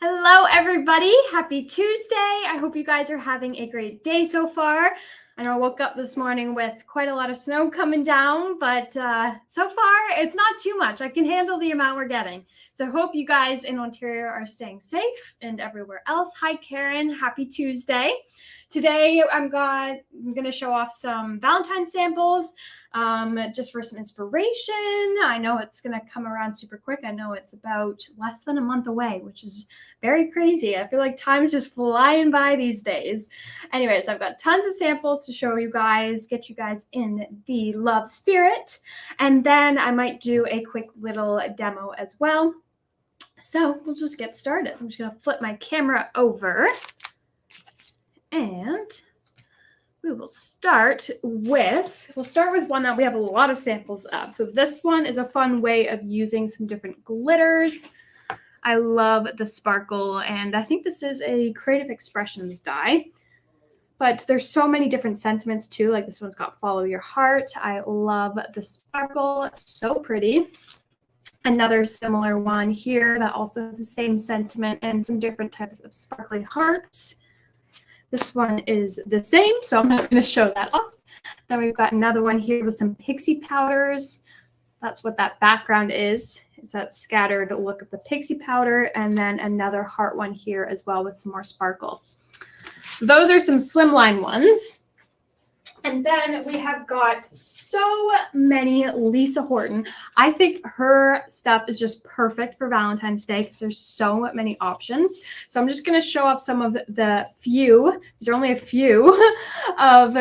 Hello, everybody. Happy Tuesday. I hope you guys are having a great day so far. I know I woke up this morning with quite a lot of snow coming down, but so far it's not too much. I can handle the amount we're getting. So I hope you guys in Ontario are staying safe and everywhere else. Hi, Karen. Happy Tuesday. Today I'm going to show off some Valentine samples. Just for some inspiration. I know it's going to come around super quick. I know it's about less than a month away, which is very crazy. I feel like time is just flying by these days. Anyways, I've got tons of samples to show you guys, get you guys in the love spirit. And then I might do a quick little demo as well. So we'll just get started. I'm just going to flip my camera over and we'll start with one that we have a lot of samples of. So this one is a fun way of using some different glitters. I love the sparkle, and I think this is a Creative Expressions die. But there's so many different sentiments too. Like this one's got Follow Your Heart. I love the sparkle. It's so pretty. Another similar one here that also has the same sentiment and some different types of sparkly hearts. This one is the same, so I'm not going to show that off. Then we've got another one here with some pixie powders. That's what that background is. It's that scattered look of the pixie powder, and then another heart one here as well with some more sparkle. So those are some slimline ones. And then we have got so many Lisa Horton. I think her stuff is just perfect for Valentine's Day because there's so many options. So I'm just going to show off some of the few. These are only a few of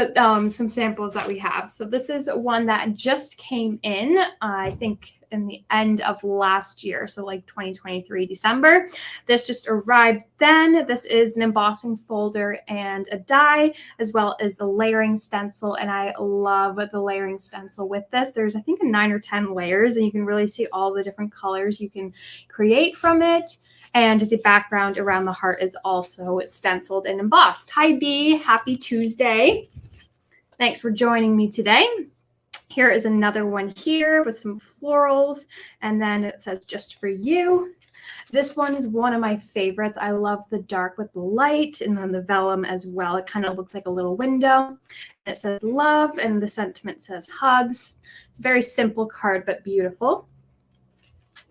some samples that we have. So this is one that just came in, I think, in the end of last year, so like 2023 December. This just arrived then. This is an embossing folder and a die, as well as the layering stencil, and I love the layering stencil with this. There's, I think, 9 or 10 layers, and you can really see all the different colors you can create from it. And the background around the heart is also stenciled and embossed. Hi, B. Happy Tuesday. Thanks for joining me today. Here is another one here with some florals, and then it says just for you. This one is one of my favorites. I love the dark with the light and then the vellum as well. It kind of looks like a little window. It says love and the sentiment says hugs. It's a very simple card, but beautiful.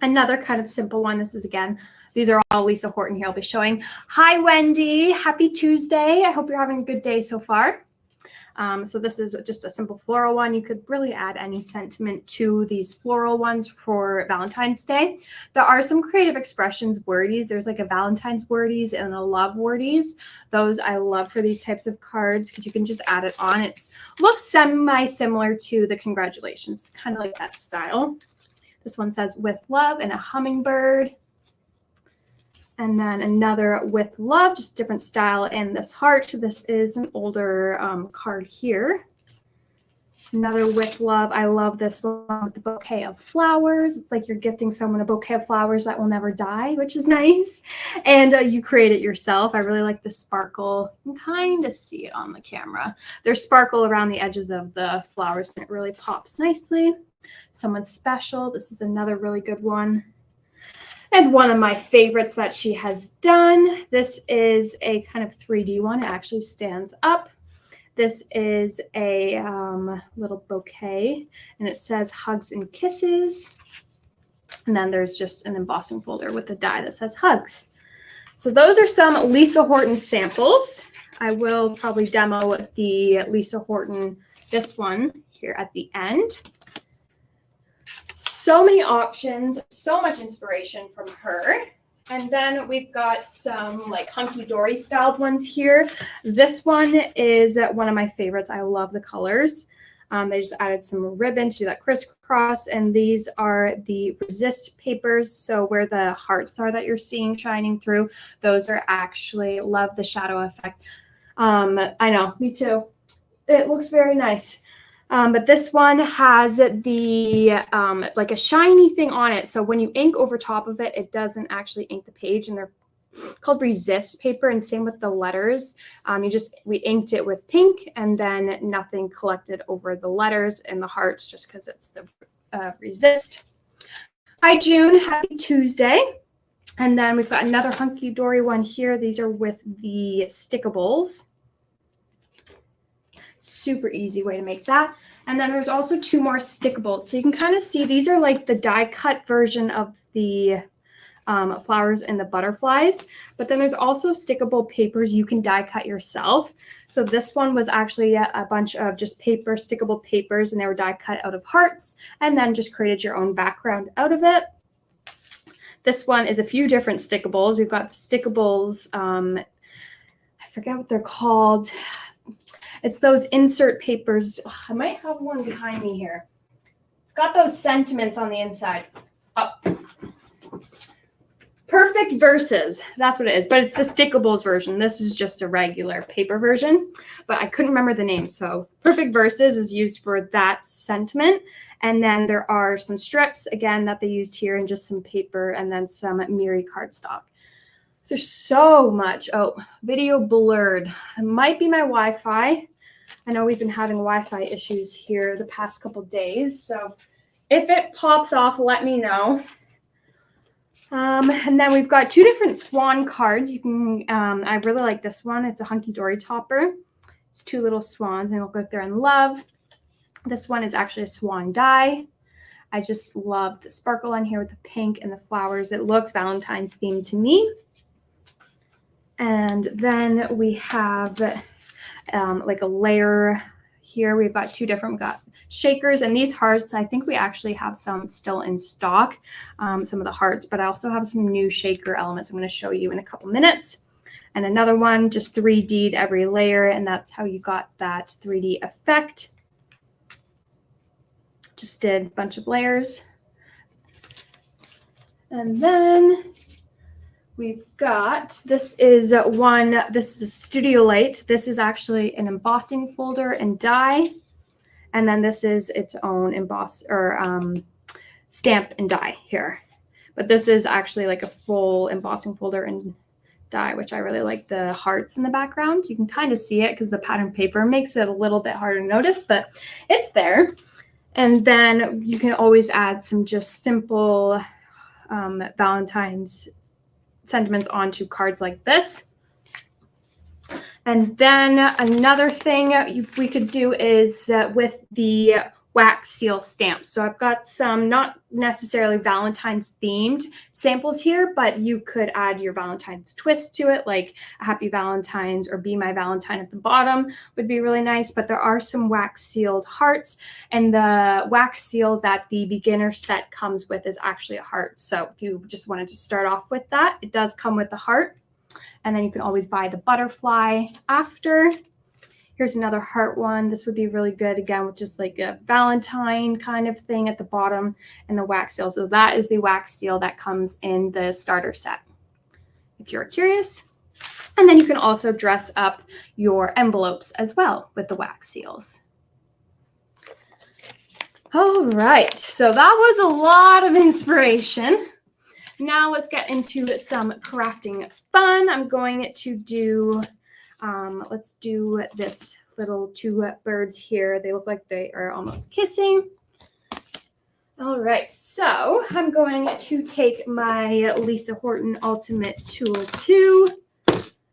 Another kind of simple one. This is, again, these are all Lisa Horton here I'll be showing. Hi, Wendy. Happy Tuesday. I hope you're having a good day so far. So this is just a simple floral one. You could really add any sentiment to these floral ones for Valentine's Day. There are some Creative Expressions wordies. There's like a Valentine's wordies and a love wordies. Those I love for these types of cards because you can just add it on. It looks semi-similar to the congratulations, kind of like that style. This one says with love and a hummingbird. And then another with love, just different style in this heart. This is an older card here. Another with love. I love this one with the bouquet of flowers. It's like you're gifting someone a bouquet of flowers that will never die, which is nice. And you create it yourself. I really like the sparkle. You can kind of see it on the camera. There's sparkle around the edges of the flowers, and it really pops nicely. Someone special. This is another really good one. And one of my favorites that she has done. This is a kind of 3D one. It actually stands up. This is a little bouquet, and it says hugs and kisses. And then there's just an embossing folder with a die that says hugs. So those are some Lisa Horton samples. I will probably demo the Lisa Horton, this one here at the end. So many options, so much inspiration from her. And then we've got some like hunky-dory styled ones here. This one is one of my favorites. I love the colors. They just added some ribbon to do that crisscross. And these are the resist papers. So where the hearts are that you're seeing shining through, those are actually, love the shadow effect. I know, me too. It looks very nice. But this one has the like a shiny thing on it. So when you ink over top of it, it doesn't actually ink the page, and they're called resist paper, and same with the letters. We inked it with pink, and then nothing collected over the letters and the hearts just because it's the resist. Hi, June. Happy Tuesday. And then we've got another hunky-dory one here. These are with the stickables. Super easy way to make that. And then there's also 2 more stickables. So you can kind of see these are like the die cut version of the flowers and the butterflies. But then there's also stickable papers you can die cut yourself. So this one was actually a bunch of just stickable papers, and they were die cut out of hearts, and then just created your own background out of it. This one is a few different stickables. We've got the stickables, I forget what they're called. It's those insert papers. Oh, I might have one behind me here. It's got those sentiments on the inside. Oh. Perfect Verses, that's what it is, but it's the stickables version. This is just a regular paper version, but I couldn't remember the name. So Perfect Verses is used for that sentiment. And then there are some strips, again, that they used here, and just some paper, and then some Miri cardstock. So there's so much. Oh, video blurred. It might be my Wi-Fi. I know we've been having Wi-Fi issues here the past couple days. So if it pops off, let me know. And then we've got 2 different swan cards. You can, I really like this one. It's a hunky-dory topper. It's 2 little swans, and they look like they're in love. This one is actually a swan die. I just love the sparkle on here with the pink and the flowers. It looks Valentine's themed to me. And then we have like a layer here. We've got 2 different, we've got shakers, and these hearts, I think we actually have some still in stock, some of the hearts, but I also have some new shaker elements I'm going to show you in a couple minutes. And another one, just 3D'd every layer, and that's how you got that 3D effect. Just did a bunch of layers. And then we've got, this is a Studio Light. This is actually an embossing folder and die. And then this is its own emboss or stamp and die here. But this is actually like a full embossing folder and die, which I really like the hearts in the background. You can kind of see it because the pattern paper makes it a little bit harder to notice, but it's there. And then you can always add some just simple Valentine's sentiments onto cards like this. And then another thing we could do is with the wax seal stamps. So I've got some not necessarily Valentine's themed samples here, but you could add your Valentine's twist to it, like a Happy Valentine's or Be My Valentine at the bottom would be really nice. But there are some wax sealed hearts, and the wax seal that the beginner set comes with is actually a heart. So if you just wanted to start off with that, it does come with the heart. And then you can always buy the butterfly after. Here's another heart one. This would be really good, again, with just like a Valentine kind of thing at the bottom and the wax seal. So that is the wax seal that comes in the starter set, if you're curious. And then you can also dress up your envelopes as well with the wax seals. All right, so that was a lot of inspiration. Now let's get into some crafting fun. I'm going to do, let's do this little 2 birds here. They look like they are almost kissing. All right, so I'm going to take my Lisa Horton Ultimate Tool 2.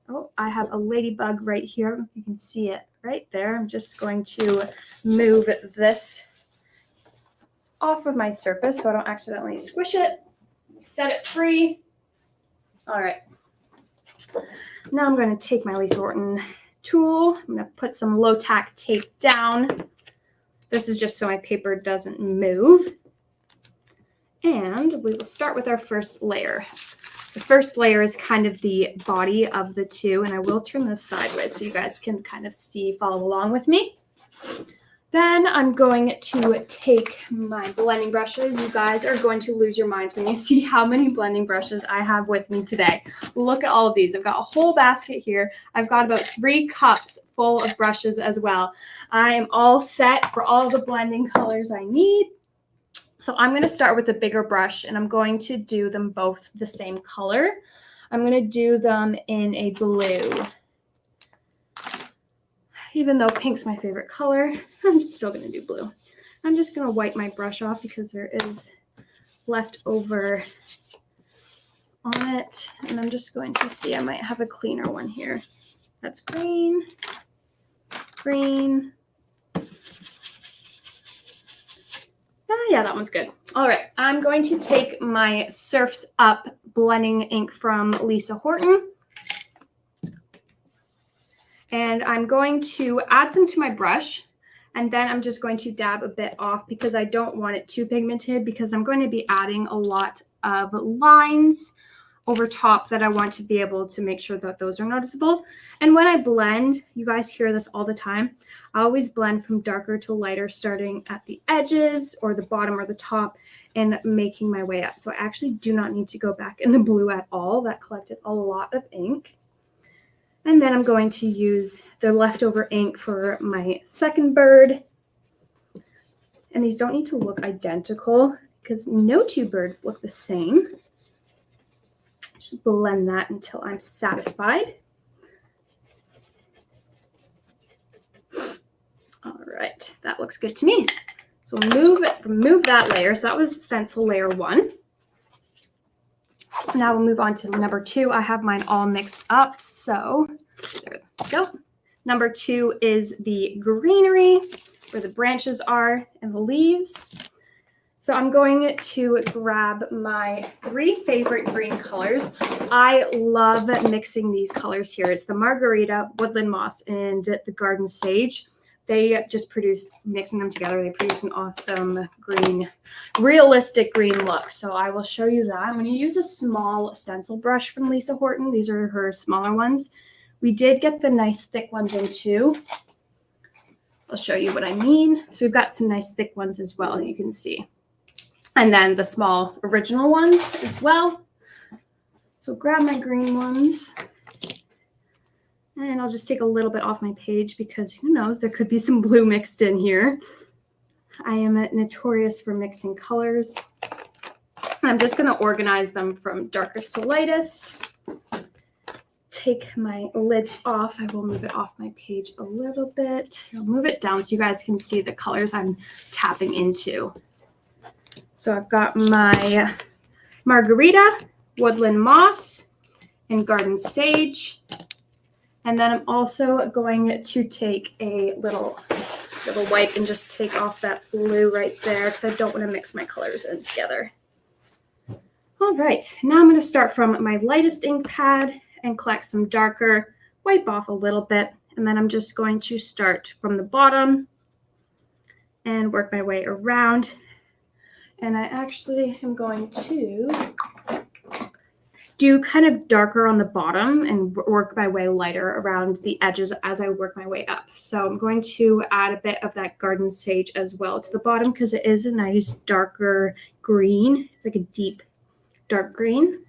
Oh, I have a ladybug right here. I don't know if you can see it right there. I'm just going to move this off of my surface so I don't accidentally squish it. Set it free. All right. Now I'm going to take my Lisa Horton tool. I'm going to put some low tack tape down. This is just so my paper doesn't move. And we will start with our first layer. The first layer is kind of the body of the 2, and I will turn this sideways so you guys can kind of see, follow along with me. Then I'm going to take my blending brushes. You guys are going to lose your minds when you see how many blending brushes I have with me today. Look at all of these. I've got a whole basket here. I've got about 3 cups full of brushes as well. I am all set for all the blending colors I need. So I'm going to start with a bigger brush, and I'm going to do them both the same color. I'm going to do them in a blue. Even though pink's my favorite color, I'm still going to do blue. I'm just going to wipe my brush off because there is leftover on it. And I'm just going to see, I might have a cleaner one here. That's green, green. Yeah, that one's good. All right, I'm going to take my Surf's Up blending ink from Lisa Horton. And I'm going to add some to my brush. And then I'm just going to dab a bit off because I don't want it too pigmented, because I'm going to be adding a lot of lines over top that I want to be able to make sure that those are noticeable. And when I blend, you guys hear this all the time, I always blend from darker to lighter, starting at the edges or the bottom or the top and making my way up. So I actually do not need to go back in the blue at all. That collected a lot of ink. And then I'm going to use the leftover ink for my second bird. And these don't need to look identical because no two birds look the same. Just blend that until I'm satisfied. All right, that looks good to me. So remove that layer. So that was stencil layer 1. Now we'll move on to number 2. I have mine all mixed up, so there we go. Number 2 is the greenery, where the branches are and the leaves. So I'm going to grab my 3 favorite green colors. I love mixing these colors here. It's the Margarita, Woodland Moss, and the Garden Sage. They just produce, mixing them together, they produce an awesome green, realistic green look. So I will show you that. I'm going to use a small stencil brush from Lisa Horton. These are her smaller ones. We did get the nice thick ones in too. I'll show you what I mean. So we've got some nice thick ones as well, you can see. And then the small original ones as well. So grab my green ones. And I'll just take a little bit off my page because who knows, there could be some blue mixed in here. I am notorious for mixing colors. I'm just going to organize them from darkest to lightest. Take my lids off. I will move it off my page a little bit. I'll move it down so you guys can see the colors I'm tapping into. So I've got my Margarita, Woodland Moss, and Garden Sage. And then I'm also going to take a little wipe and just take off that blue right there because I don't want to mix my colors in together. All right, now I'm going to start from my lightest ink pad and collect some darker, wipe off a little bit, and then I'm just going to start from the bottom and work my way around. And I actually am going to do kind of darker on the bottom and work my way lighter around the edges as I work my way up. So I'm going to add a bit of that Garden Sage as well to the bottom because it is a nice darker green. It's like a deep dark green.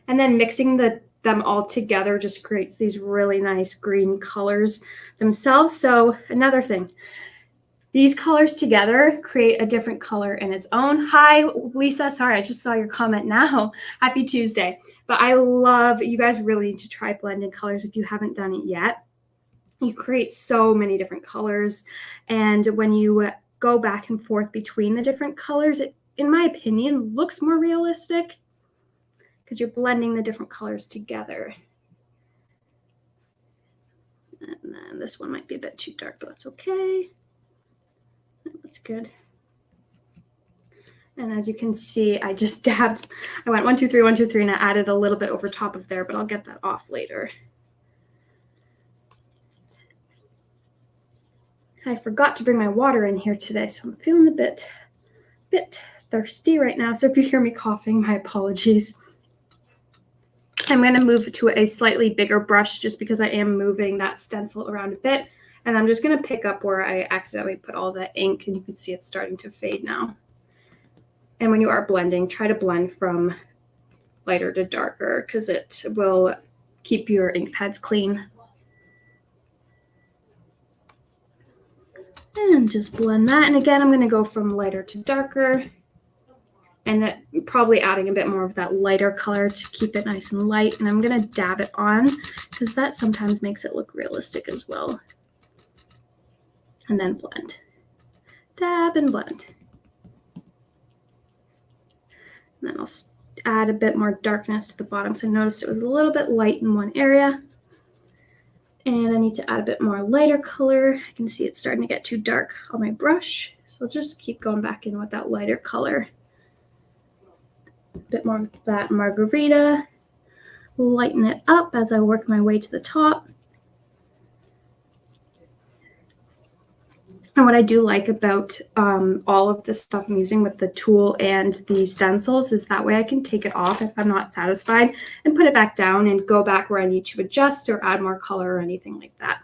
And then mixing them all together just creates these really nice green colors themselves. So another thing, these colors together create a different color in its own. Hi, Lisa. Sorry, I just saw your comment now. Happy Tuesday. But I love, you guys really need to try blending colors if you haven't done it yet. You create so many different colors. And when you go back and forth between the different colors, it, in my opinion, looks more realistic because you're blending the different colors together. And then this one might be a bit too dark, but that's okay. That's good. And as you can see, I just dabbed. I went 1, 2, 3, 1, 2, 3, and I added a little bit over top of there, but I'll get that off later. I forgot to bring my water in here today, so I'm feeling a bit thirsty right now. So if you hear me coughing, my apologies. I'm going to move to a slightly bigger brush just because I am moving that stencil around a bit. And I'm just going to pick up where I accidentally put all that ink, and you can see it's starting to fade now. And when you are blending, try to blend from lighter to darker because it will keep your ink pads clean. And just blend that. And again, I'm going to go from lighter to darker. And probably adding a bit more of that lighter color to keep it nice and light. And I'm going to dab it on because that sometimes makes it look realistic as well. And then blend. Dab and blend. And then I'll add a bit more darkness to the bottom. So I noticed it was a little bit light in one area. And I need to add a bit more lighter color. I can see it's starting to get too dark on my brush. So I'll just keep going back in with that lighter color. A bit more of that margarita. Lighten it up as I work my way to the top. And what I do like about all of the stuff I'm using with the tool and the stencils is that way I can take it off if I'm not satisfied and put it back down and go back where I need to adjust or add more color or anything like that.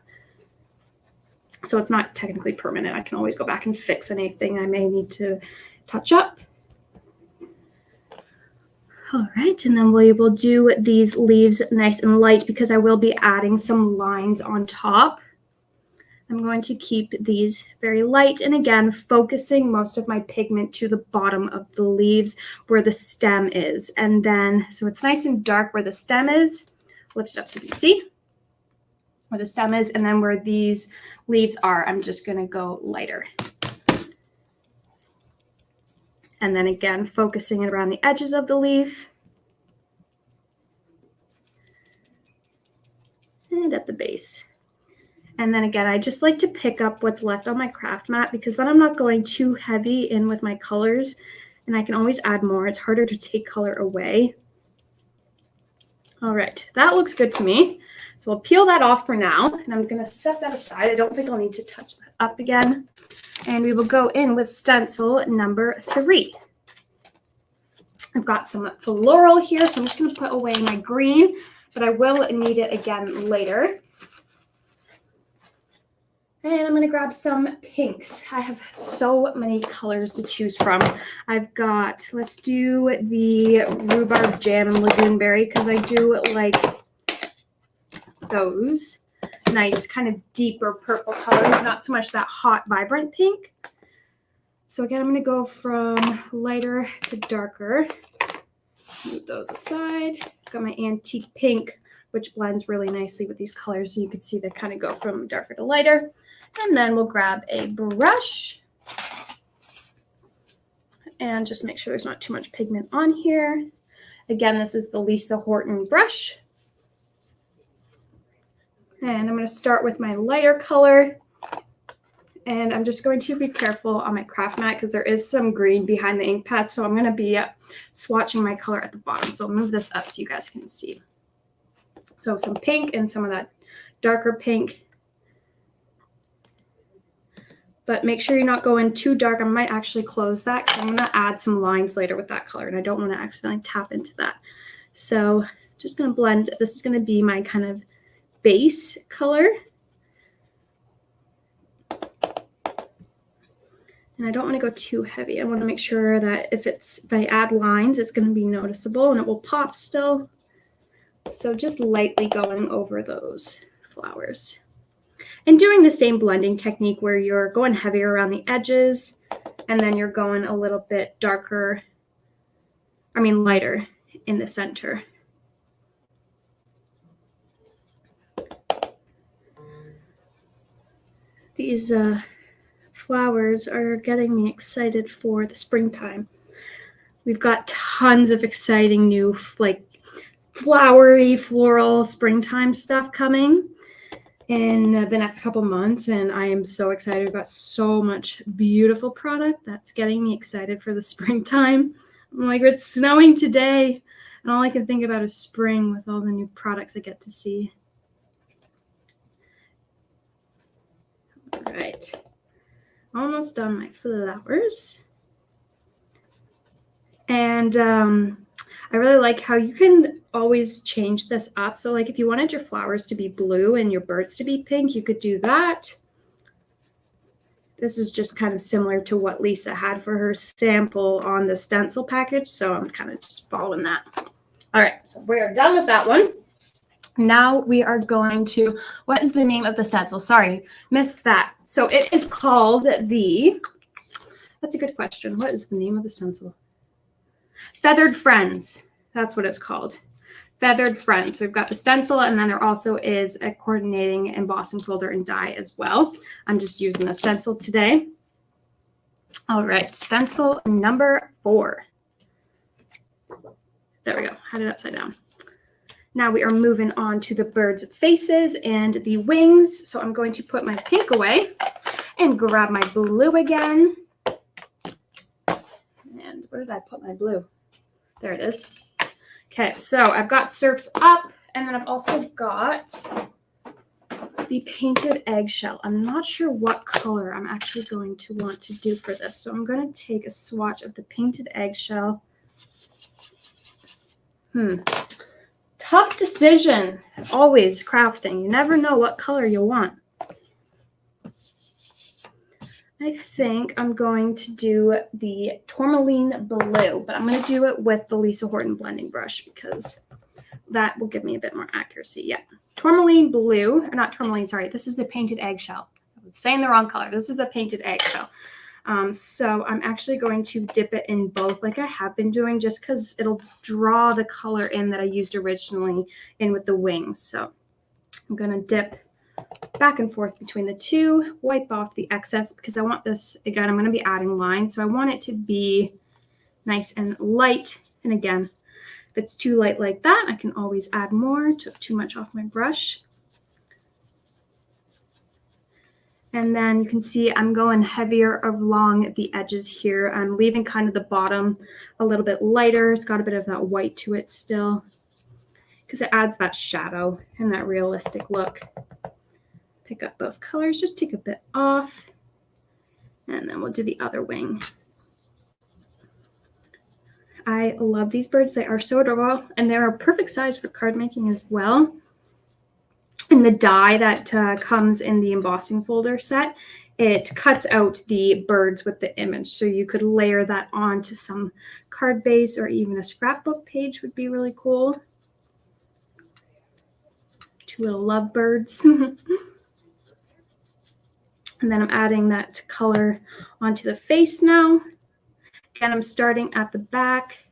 So it's not technically permanent. I can always go back and fix anything I may need to touch up. All right, and then we will do these leaves nice and light because I will be adding some lines on top. I'm going to keep these very light and again, focusing most of my pigment to the bottom of the leaves where the stem is. And then, so it's nice and dark where the stem is. Lift it up so you can see where the stem is. And then where these leaves are, I'm just gonna go lighter. And then again, focusing it around the edges of the leaf. And at the base. And then again, I just like to pick up what's left on my craft mat because then I'm not going too heavy in with my colors and I can always add more. It's harder to take color away. All right, that looks good to me. So I'll peel that off for now and I'm gonna set that aside. I don't think I'll need to touch that up again. And we will go in with stencil number 3. I've got some floral here, so I'm just gonna put away my green, but I will need it again later. And I'm going to grab some pinks. I have so many colors to choose from. I've got, let's do the rhubarb jam and lagoon berry because I do like those. Nice kind of deeper purple colors, not so much that hot, vibrant pink. So again, I'm going to go from lighter to darker. Move those aside. Got my antique pink, which blends really nicely with these colors. So you can see they kind of go from darker to lighter. And then we'll grab a brush and just make sure there's not too much pigment on here. Again, this is the Lisa Horton brush. And I'm going to start with my lighter color. And I'm just going to be careful on my craft mat because there is some green behind the ink pad. So I'm going to be swatching my color at the bottom. So I'll move this up so you guys can see. So some pink and some of that darker pink. But make sure you're not going too dark. I might actually close that because I'm going to add some lines later with that color. And I don't want to accidentally tap into that. So just going to blend. This is going to be my kind of base color. And I don't want to go too heavy. I want to make sure that if I add lines, it's going to be noticeable and it will pop still. So just lightly going over those flowers. And doing the same blending technique where you're going heavier around the edges and then you're going a little bit lighter in the center. These flowers are getting me excited for the springtime. We've got tons of exciting new flowery, floral, springtime stuff coming in the next couple months, and I am so excited. We've got so much beautiful product that's getting me excited for the springtime. I'm like, it's snowing today, and all I can think about is spring with all the new products I get to see. All right, almost done my flowers. And I really like how you can always change this up. So like if you wanted your flowers to be blue and your birds to be pink, you could do that. This is just kind of similar to what Lisa had for her sample on the stencil package. So I'm kind of just following that. All right, so we are done with that one. Now we are going to, what is the name of the stencil? Sorry, missed that. So it is called that's a good question. What is the name of the stencil? Feathered Friends. That's what it's called. Feathered Friends. So we've got the stencil, and then there also is a coordinating embossing folder and die as well. I'm just using the stencil today. All right, stencil number 4. There we go. Had it upside down. Now we are moving on to the bird's faces and the wings. So I'm going to put my pink away and grab my blue again. And where did I put my blue? There it is. Okay, so I've got surfs up, and then I've also got the painted eggshell. I'm not sure what color I'm actually going to want to do for this. So I'm going to take a swatch of the painted eggshell. Tough decision. Always crafting. You never know what color you'll want. I think I'm going to do the tourmaline blue, but I'm going to do it with the Lisa Horton blending brush because that will give me a bit more accuracy. Yeah. Tourmaline blue, or not tourmaline, sorry. This is the painted eggshell. I was saying the wrong color. This is a painted eggshell. So I'm actually going to dip it in both like I have been doing just because it'll draw the color in that I used originally in with the wings. So I'm going to dip back and forth between the two, wipe off the excess because I want this, again, I'm going to be adding lines. So I want it to be nice and light. And again, if it's too light like that, I can always add more. Took too much off my brush. And then you can see I'm going heavier along the edges here. I'm leaving kind of the bottom a little bit lighter. It's got a bit of that white to it still because it adds that shadow and that realistic look. Pick up both colors, just take a bit off, and then we'll do the other wing. I love these birds. They are so adorable, and they're a perfect size for card making as well. And the die that comes in the embossing folder set, it cuts out the birds with the image. So you could layer that onto some card base or even a scrapbook page would be really cool. Two little love birds. And then I'm adding that color onto the face now. Again, I'm starting at the back.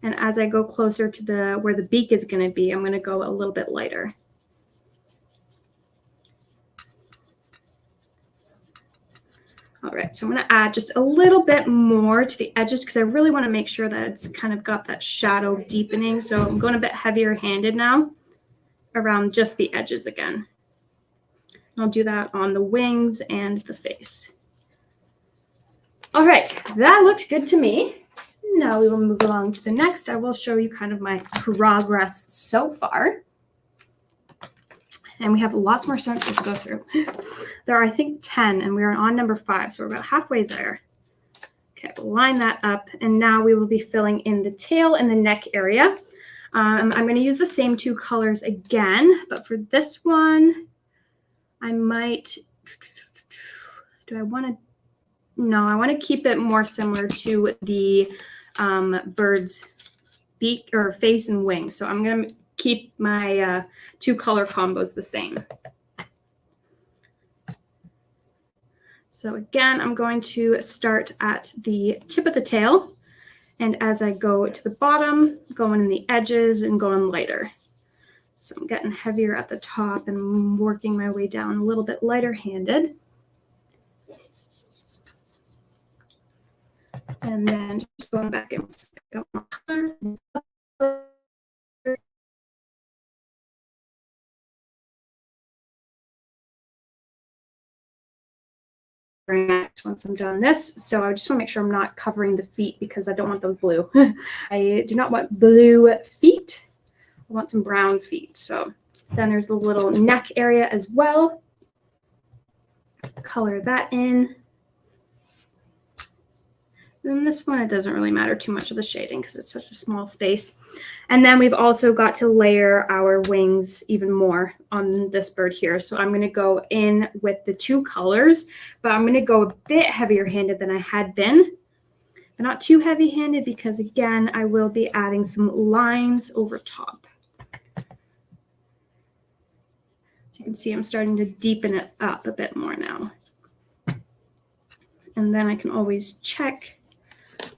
And as I go closer to where the beak is going to be, I'm going to go a little bit lighter. All right, so I'm going to add just a little bit more to the edges because I really want to make sure that it's kind of got that shadow deepening. So I'm going a bit heavier handed now around just the edges again. I'll do that on the wings and the face. All right, that looks good to me. Now we will move along to the next. I will show you kind of my progress so far. And we have lots more stencils to go through. There are, I think, 10, and we're on number 5, so we're about halfway there. Okay, we'll line that up, and now we will be filling in the tail and the neck area. I'm going to use the same 2 colors again, but for this one, I might, I want to keep it more similar to the bird's beak or face and wings. So I'm going to keep my 2 color combos the same. So again, I'm going to start at the tip of the tail. And as I go to the bottom, going in the edges and going lighter. So I'm getting heavier at the top and working my way down a little bit lighter handed. And then just going back in with more color. Once I'm done this, so I just want to make sure I'm not covering the feet because I don't want those blue. I do not want blue feet. I want some brown feet. So then there's the little neck area as well. Color that in. And this one, it doesn't really matter too much of the shading because it's such a small space. And then we've also got to layer our wings even more on this bird here. So I'm going to go in with the 2 colors, but I'm going to go a bit heavier handed than I had been. But not too heavy handed because, again, I will be adding some lines over top. So you can see I'm starting to deepen it up a bit more now. And then I can always check.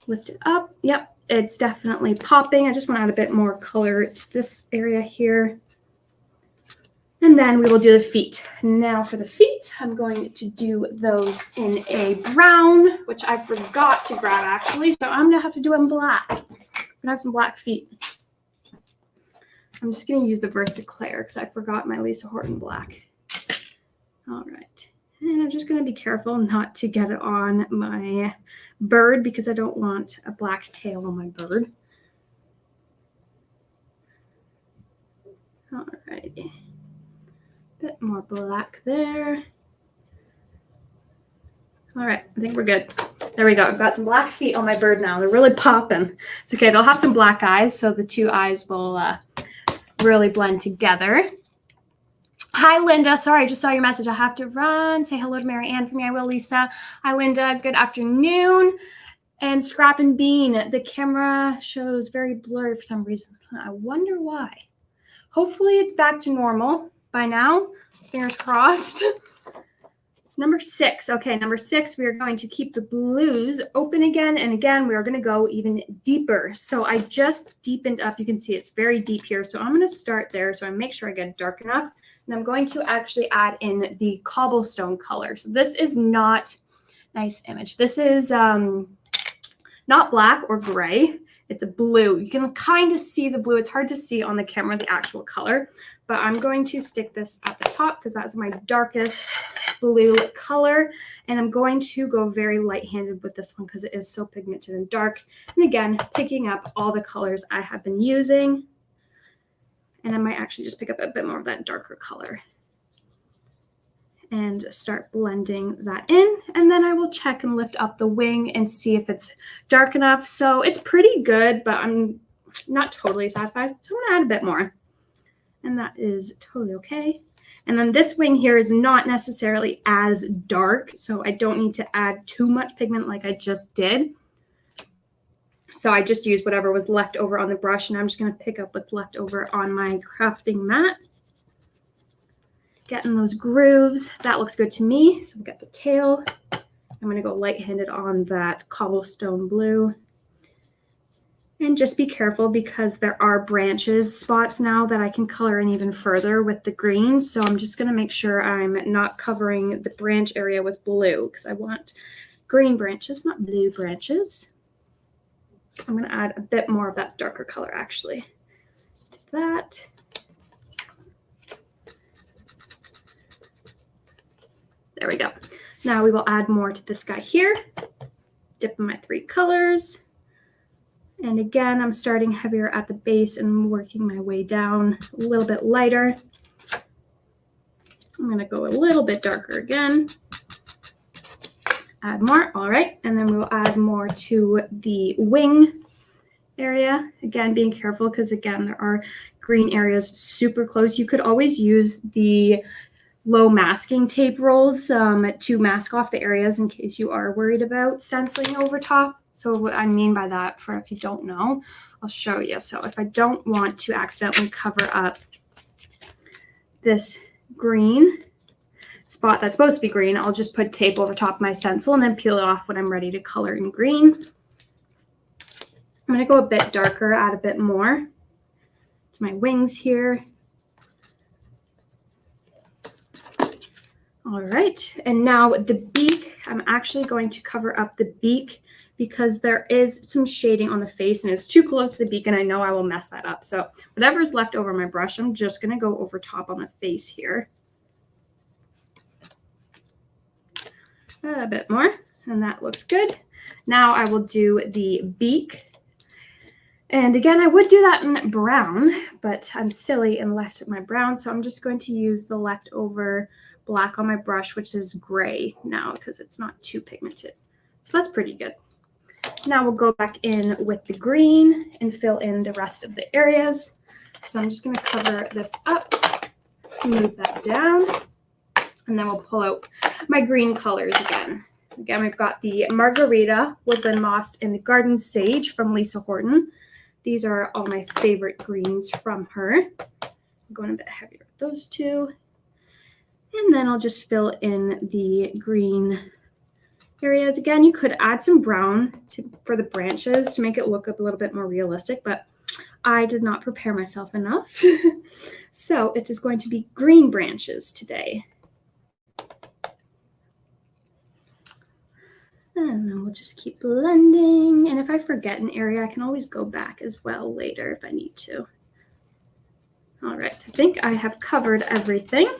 Lift it up. Yep, it's definitely popping. I just want to add a bit more color to this area here. And then we will do the feet. Now for the feet, I'm going to do those in a brown, which I forgot to grab actually. So I'm going to have to do it in black. I'm going to have some black feet. I'm just going to use the Versaclear because I forgot my Lisa Horton black. All right. And I'm just going to be careful not to get it on my bird because I don't want a black tail on my bird. All right. Bit more black there. All right, I think we're good. There we go. I've got some black feet on my bird now. They're really popping. It's okay. They'll have some black eyes, so the two eyes will really blend together. Hi, Linda. Sorry, I just saw your message. I have to run. Say hello to Mary Ann for me. I will, Lisa. Hi, Linda. Good afternoon. And Scrap and Bean, the camera shows very blurry for some reason. I wonder why. Hopefully it's back to normal by now. Fingers crossed. Number 6. Okay, number 6, we are going to keep the blues open again. And again, we are going to go even deeper. So I just deepened up. You can see it's very deep here. So I'm going to start there. So I make sure I get it dark enough. And I'm going to actually add in the cobblestone color. So this is not, nice image. This is not black or gray. It's a blue. You can kind of see the blue. It's hard to see on the camera, the actual color. But I'm going to stick this at the top because that's my darkest blue color. And I'm going to go very light-handed with this one because it is so pigmented and dark. And again, picking up all the colors I have been using. And I might actually just pick up a bit more of that darker color and start blending that in. And then I will check and lift up the wing and see if it's dark enough. So it's pretty good, but I'm not totally satisfied. So I'm gonna add a bit more. And that is totally okay. And then this wing here is not necessarily as dark, so I don't need to add too much pigment like I just did. So I just used whatever was left over on the brush, and I'm just going to pick up what's left over on my crafting mat. Getting those grooves. That looks good to me. So we'll get the tail. I'm going to go light-handed on that cobblestone blue. And just be careful because there are branches spots now that I can color in even further with the green. So I'm just going to make sure I'm not covering the branch area with blue because I want green branches, not blue branches. I'm going to add a bit more of that darker color actually to that. There we go. Now we will add more to this guy here. Dip in my 3 colors. And again, I'm starting heavier at the base and working my way down a little bit lighter. I'm going to go a little bit darker again. Add more. All right. And then we'll add more to the wing area. Again, being careful because, again, there are green areas super close. You could always use the low masking tape rolls to mask off the areas in case you are worried about stenciling over top. So what I mean by that, for if you don't know, I'll show you. So if I don't want to accidentally cover up this green spot that's supposed to be green, I'll just put tape over top of my stencil and then peel it off when I'm ready to color in green. I'm going to go a bit darker, add a bit more to my wings here. All right, and now the beak, I'm actually going to cover up the beak because there is some shading on the face and it's too close to the beak and I know I will mess that up. So whatever's left over my brush, I'm just going to go over top on the face here. A bit more, and that looks good. Now I will do the beak. And again, I would do that in brown, but I'm silly and left my brown. So I'm just going to use the leftover black on my brush, which is gray now because it's not too pigmented. So that's pretty good. Now we'll go back in with the green and fill in the rest of the areas. So I'm just going to cover this up, move that down, and then we'll pull out my green colors again. Again, we've got the Margarita, Woodland Moss, and the Garden Sage from Lisa Horton. These are all my favorite greens from her. I'm going a bit heavier with those two. And then I'll just fill in the green areas. Again, you could add some brown for the branches to make it look a little bit more realistic, but I did not prepare myself enough. So it is going to be green branches today. And then we'll just keep blending. And if I forget an area, I can always go back as well later if I need to. All right, I think I have covered everything.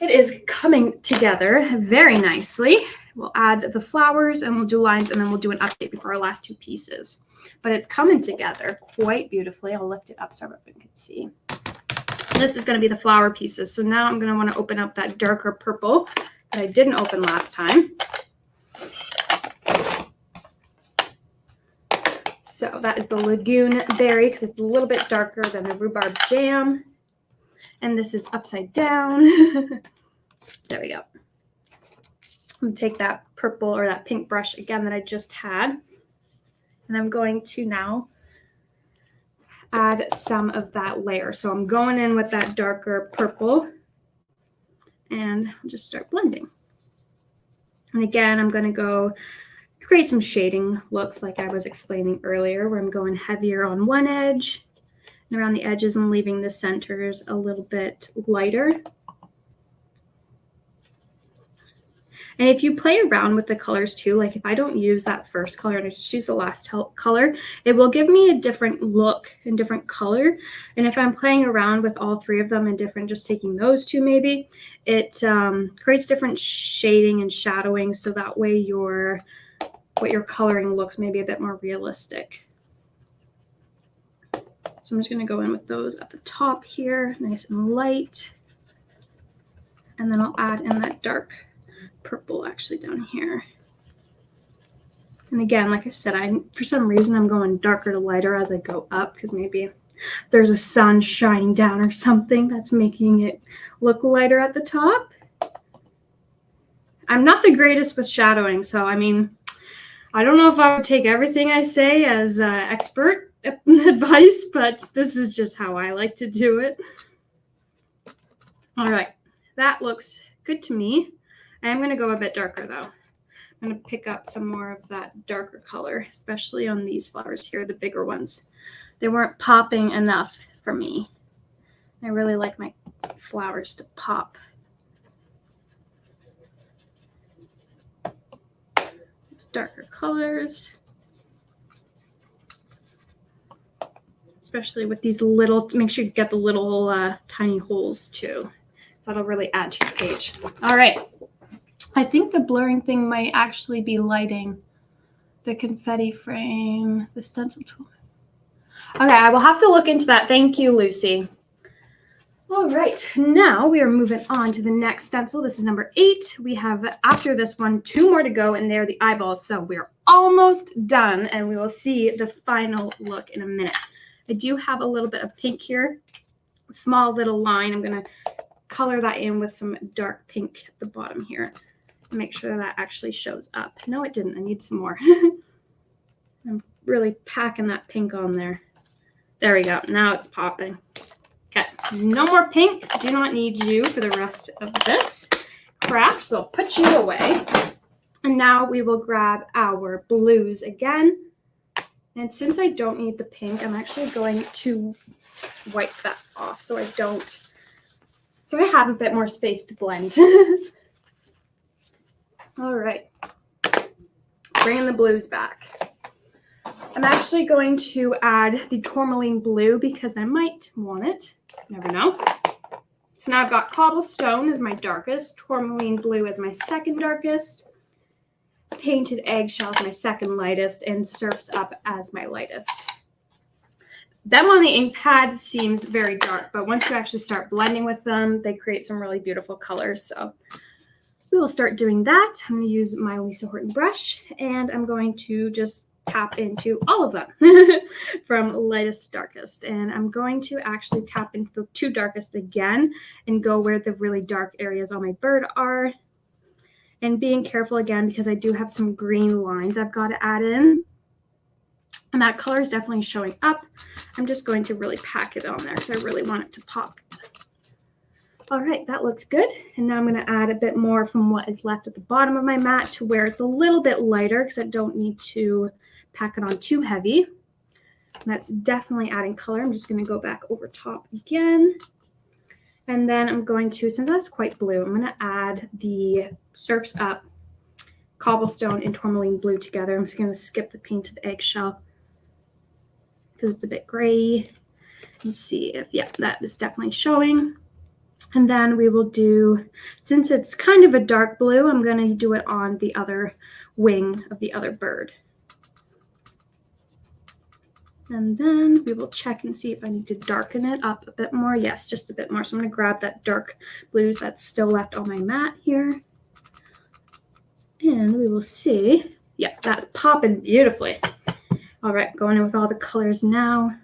It is coming together very nicely. We'll add the flowers and we'll do lines and then we'll do an update before our last two pieces. But it's coming together quite beautifully. I'll lift it up so everyone can see. This is going to be the flower pieces. So now I'm going to want to open up that darker purple that I didn't open last time. So that is the Lagoon Berry because it's a little bit darker than the Rhubarb Jam. And this is upside down. There we go. I'm going to take that purple or that pink brush again that I just had. And I'm going to now add some of that layer. So I'm going in with that darker purple and I'll just start blending. And again, I'm going to go create some shading looks like I was explaining earlier, where I'm going heavier on one edge and around the edges and leaving the centers a little bit lighter. And if you play around with the colors too, like if I don't use that first color and I just use the last color, it will give me a different look and different color. And if I'm playing around with all three of them and different, just taking those two maybe, it creates different shading and shadowing. So that way what your coloring looks maybe a bit more realistic. So I'm just going to go in with those at the top here, nice and light. And then I'll add in that dark purple actually down here. And again, like I said, for some reason I'm going darker to lighter as I go up because maybe there's a sun shining down or something that's making it look lighter at the top. I'm not the greatest with shadowing, so I mean, I don't know if I would take everything I say as expert advice, but this is just how I like to do it. All right, that looks good to me. I am going to go a bit darker though. I'm going to pick up some more of that darker color, especially on these flowers here, the bigger ones. They weren't popping enough for me. I really like my flowers to pop. It's darker colors. Especially with these little, make sure you get the little tiny holes too. So that'll really add to your page. All right. I think the blurring thing might actually be lighting the confetti frame, the stencil tool. Okay, I will have to look into that. Thank you, Lucy. All right, now we are moving on to the next stencil. This is number 8. We have, after this one, 2 more to go, and they're the eyeballs. So we're almost done, and we will see the final look in a minute. I do have a little bit of pink here, a small little line. I'm going to color that in with some dark pink at the bottom here. Make sure that actually shows up. No, it didn't. I need some more. I'm really packing that pink on there. There we go. Now it's popping. Okay, no more pink. Do not need you for the rest of this craft, so I'll put you away. And now we will grab our blues again. And since I don't need the pink, I'm actually going to wipe that off so I have a bit more space to blend. All right, bringing the blues back. I'm actually going to add the tourmaline blue because I might want it. Never know. So now I've got cobblestone as my darkest, tourmaline blue as my second darkest, painted eggshell as my second lightest, and surfs up as my lightest. Them on the ink pad seems very dark, but once you actually start blending with them, they create some really beautiful colors. So we will start doing that. I'm going to use my Lisa Horton brush, and I'm going to just tap into all of them from lightest to darkest. And I'm going to actually tap into the 2 darkest again and go where the really dark areas on my bird are. And being careful again because I do have some green lines I've got to add in. And that color is definitely showing up. I'm just going to really pack it on there because I really want it to pop. All right, that looks good. And now I'm going to add a bit more from what is left at the bottom of my mat to where it's a little bit lighter because I don't need to pack it on too heavy. And that's definitely adding color. I'm just going to go back over top again. And then I'm going to, since that's quite blue, I'm going to add the Surfs Up cobblestone and tourmaline blue together. I'm just going to skip the painted eggshell because it's a bit gray. and see if, yeah, that is definitely showing. And then we will do, since it's kind of a dark blue, I'm going to do it on the other wing of the other bird. And then we will check and see if I need to darken it up a bit more. Yes, just a bit more. So I'm going to grab that dark blues that's still left on my mat here. And we will see. Yeah, that's popping beautifully. All right, going in with all the colors now.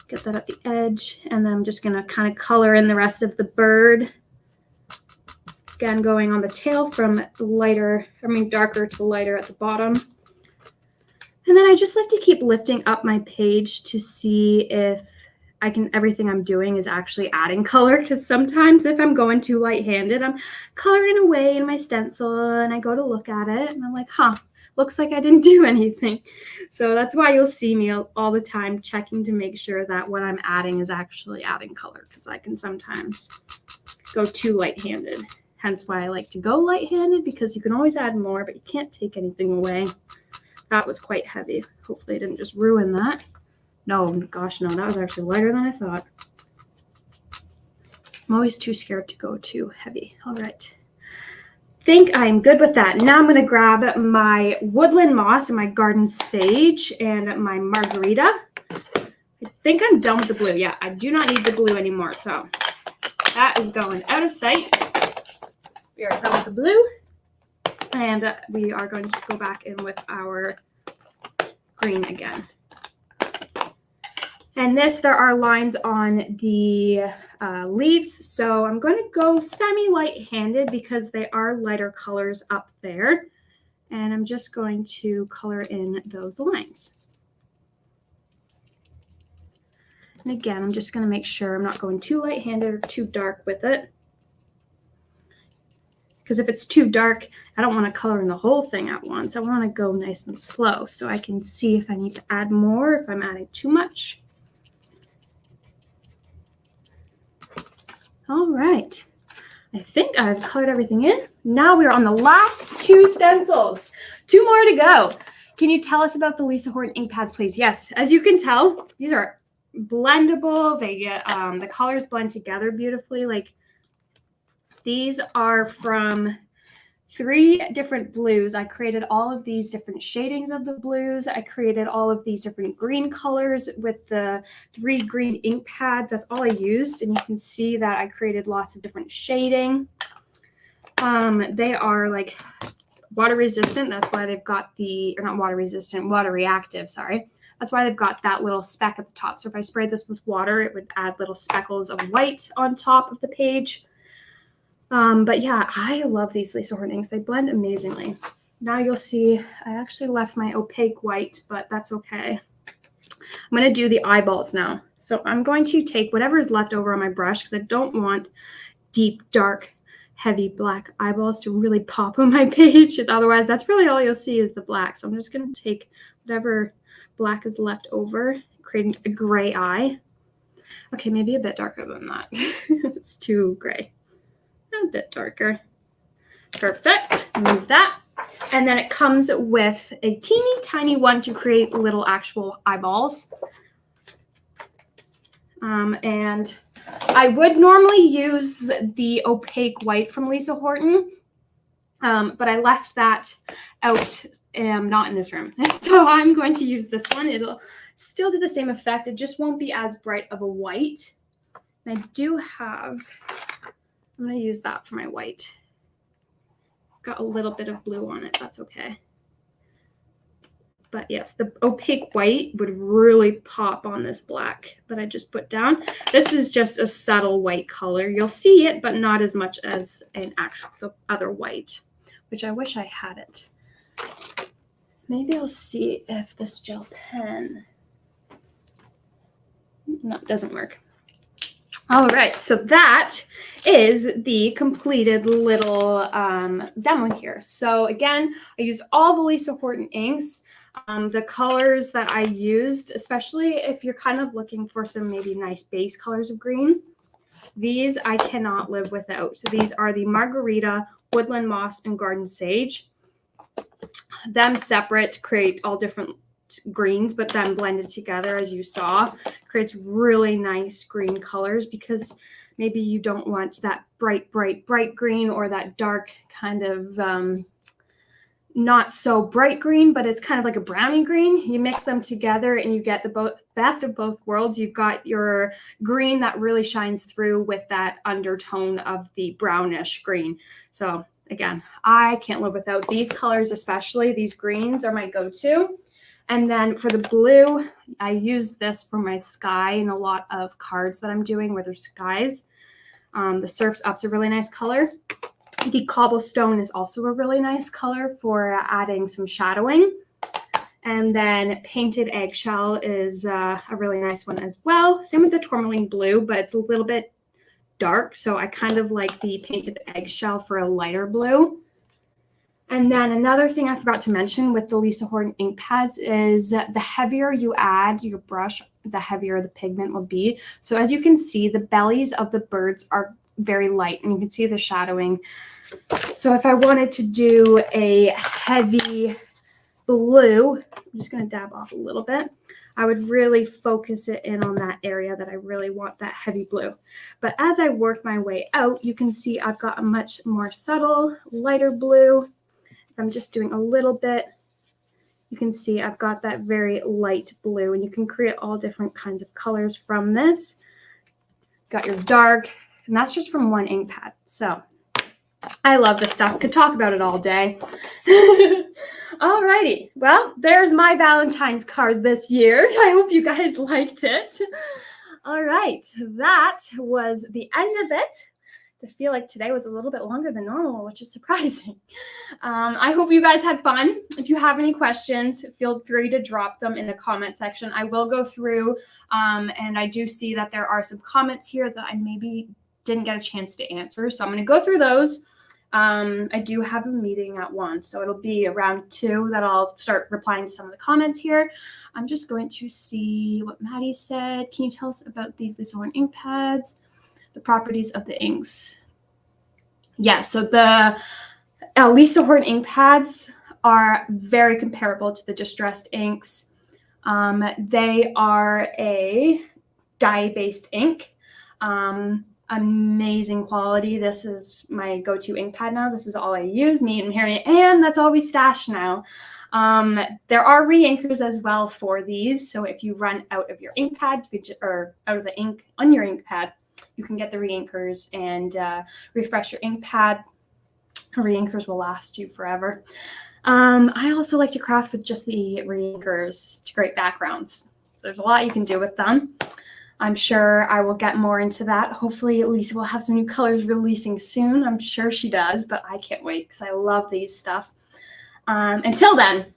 Get that at the edge. And then I'm just going to kind of color in the rest of the bird. Again, going on the tail from darker to lighter at the bottom. And then I just like to keep lifting up my page to see if everything I'm doing is actually adding color, because sometimes if I'm going too light-handed, I'm coloring away in my stencil and I go to look at it and I'm like, looks like I didn't do anything. So that's why you'll see me all the time checking to make sure that what I'm adding is actually adding color, because I can sometimes go too light-handed. Hence why I like to go light-handed, because you can always add more, but you can't take anything away. That was quite heavy. Hopefully I didn't just ruin that. No, gosh, no, that was actually lighter than I thought. I'm always too scared to go too heavy. All right. Think I'm good with that. Now I'm going to grab my woodland moss and my garden sage and my margarita. I think I'm done with the blue. Yeah, I do not need the blue anymore. So that is going out of sight. We are done with the blue. And we are going to go back in with our green again. And there are lines on the leaves, so I'm going to go semi-light-handed because they are lighter colors up there. And I'm just going to color in those lines. And again, I'm just going to make sure I'm not going too light-handed or too dark with it. Because if it's too dark, I don't want to color in the whole thing at once. I want to go nice and slow so I can see if I need to add more, if I'm adding too much. All right. I think I've colored everything in. Now we're on the last two stencils. 2 more to go. Can you tell us about the Lisa Horton ink pads, please? Yes, as you can tell, these are blendable. They get the colors blend together beautifully. Like, these are from 3 different blues. I created all of these different shadings of the blues. I created all of these different green colors with the 3 green ink pads. That's all I used. And you can see that I created lots of different shading. They are like water resistant. That's why they've got or not water resistant, water reactive, sorry. That's why they've got that little speck at the top. So if I sprayed this with water, it would add little speckles of white on top of the page. But yeah, I love these Lisa Horton inks. They blend amazingly. Now you'll see I actually left my opaque white, but that's okay. I'm going to do the eyeballs now. So I'm going to take whatever is left over on my brush, because I don't want deep, dark, heavy black eyeballs to really pop on my page. Otherwise, that's really all you'll see is the black. So I'm just going to take whatever black is left over, creating a gray eye. Okay, maybe a bit darker than that. It's too gray. A bit darker. Perfect. Move that. And then it comes with a teeny tiny one to create little actual eyeballs. And I would normally use the opaque white from Lisa Horton, but I left that out, not in this room. So I'm going to use this one. It'll still do the same effect. It just won't be as bright of a white. And I do have... I'm going to use that for my white. Got a little bit of blue on it. That's okay. But yes, the opaque white would really pop on this black that I just put down. This is just a subtle white color. You'll see it, but not as much as the other white, which I wish I had it. Maybe I'll see if this gel pen... No, it doesn't work. All right, so that is the completed little demo here. So again, I used all the Lisa Horton inks. The colors that I used, especially if you're kind of looking for some maybe nice base colors of green, these I cannot live without. So these are the Margarita, Woodland Moss, and Garden Sage. Them separate create all different different greens, but then blended together, as you saw, creates really nice green colors, because maybe you don't want that bright green, or that dark kind of not so bright green, but it's kind of like a browny green. You mix them together and you get the best of both worlds. You've got your green that really shines through with that undertone of the brownish green. So again, I can't live without these colors, especially these greens are my go-to. And then for the blue, I use this for my sky in a lot of cards that I'm doing where there's skies. The Surf's Up's a really nice color. The cobblestone is also a really nice color for adding some shadowing. And then painted eggshell is a really nice one as well. Same with the tourmaline blue, but it's a little bit dark. So I kind of like the painted eggshell for a lighter blue. And then another thing I forgot to mention with the Lisa Horton ink pads is the heavier you add your brush, the heavier the pigment will be. So as you can see, the bellies of the birds are very light, and you can see the shadowing. So if I wanted to do a heavy blue, I'm just going to dab off a little bit. I would really focus it in on that area that I really want that heavy blue. But as I work my way out, you can see I've got a much more subtle, lighter blue. If I'm just doing a little bit, you can see I've got that very light blue, and you can create all different kinds of colors from this. Got your dark, and that's just from one ink pad. So I love this stuff. Could talk about it all day. Alrighty. Well, there's my Valentine's card this year. I hope you guys liked it. All right. That was the end of it. I feel like today was a little bit longer than normal, which is surprising. I hope you guys had fun. If you have any questions, feel free to drop them in the comment section. I will go through, and I do see that there are some comments here that I maybe didn't get a chance to answer. So I'm going to go through those. I do have a meeting at 1, so it'll be around 2 that I'll start replying to some of the comments here. I'm just going to see what Maddie said. Can you tell us about these Lisa Horton ink pads? The properties of the inks. Yeah, so the Lisa Horton ink pads are very comparable to the distressed inks. They are a dye-based ink. Amazing quality. This is my go-to ink pad now. This is all I use, me and Harriet, and that's all we stash now. There are re-inkers as well for these. So if you run out of your ink pad, you could, or out of the ink on your ink pad, you can get the re-inkers and refresh your ink pad. Re-inkers will last you forever. I also like to craft with just the re-inkers to create backgrounds. So there's a lot you can do with them. I'm sure I will get more into that. Hopefully, Lisa will have some new colors releasing soon. I'm sure she does, but I can't wait because I love these stuff. Until then,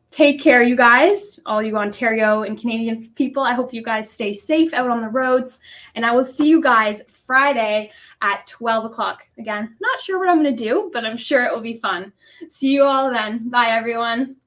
take care, you guys, all you Ontario and Canadian people. I hope you guys stay safe out on the roads, and I will see you guys Friday at 12 o'clock. Again, not sure what I'm going to do, but I'm sure it will be fun. See you all then. Bye, everyone.